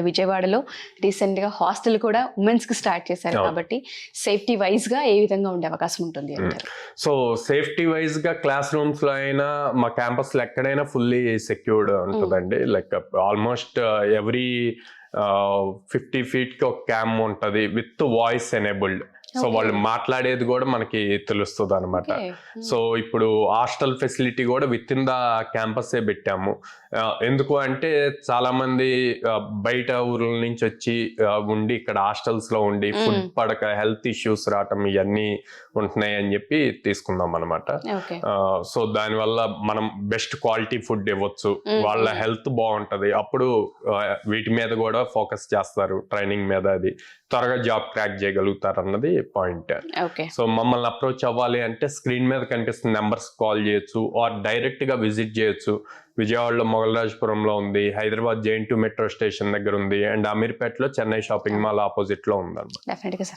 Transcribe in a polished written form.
And విజయవాడలో రీసెంట్గా hostel కూడా ఉమెన్స్కి స్టార్ట్ చేశారు కాబట్టి సేఫ్టీ వైజ్గా ఏ విధంగా ఉండే అవకాశం ఉంటుంది అంటారు? సో సేఫ్టీ వైజ్ గా క్లాస్ రూమ్స్ లో అయినా మా క్యాంపస్ లో ఎక్కడైనా ఫుల్లీ సెక్యూర్డ్ ఉంటుందండి. లైక్ ఆల్మోస్ట్ ఎవ్రీ 50 feet కి ఒక క్యామ్ ఉంటది విత్ వాయిస్ ఎనేబుల్డ్. సో వాళ్ళు మాట్లాడేది కూడా మనకి తెలుస్తుంది అనమాట. సో ఇప్పుడు హాస్టల్ ఫెసిలిటీ కూడా విత్ ఇన్ ద క్యాంపసే పెట్టాము. ఎందుకు అంటే చాలా మంది బయట ఊర్ల నుంచి వచ్చి ఉండి ఇక్కడ హాస్టల్స్ లో ఉండి ఫుడ్ పడక హెల్త్ ఇష్యూస్ రావటం ఇవన్నీ ఉంటున్నాయి అని చెప్పి తీసుకున్నాం అనమాట. సో దానివల్ల మనం బెస్ట్ క్వాలిటీ ఫుడ్ ఇవ్వచ్చు, వాళ్ళ హెల్త్ బాగుంటది, అప్పుడు వీటి మీద కూడా ఫోకస్ చేస్తారు, ట్రైనింగ్ మీద, అది త్వరగా జాబ్ క్రాక్ చేయగలుగుతారు అన్నది పాయింట్. సో మమ్మల్ని అప్రోచ్ అవ్వాలి అంటే స్క్రీన్ మీద కనిపిస్తున్న నెంబర్స్ కాల్ చేయొచ్చు ఆర్ డైరెక్ట్ గా విజిట్ చేయొచ్చు. విజయవాడలో మొగలరాజపురంలో ఉంది, హైదరాబాద్ JN2 మెట్రో స్టేషన్ దగ్గర ఉంది, అండ్ అమీర్పేటలో చెన్నై షాపింగ్ మాల్ ఆపోజిట్ లో ఉంది.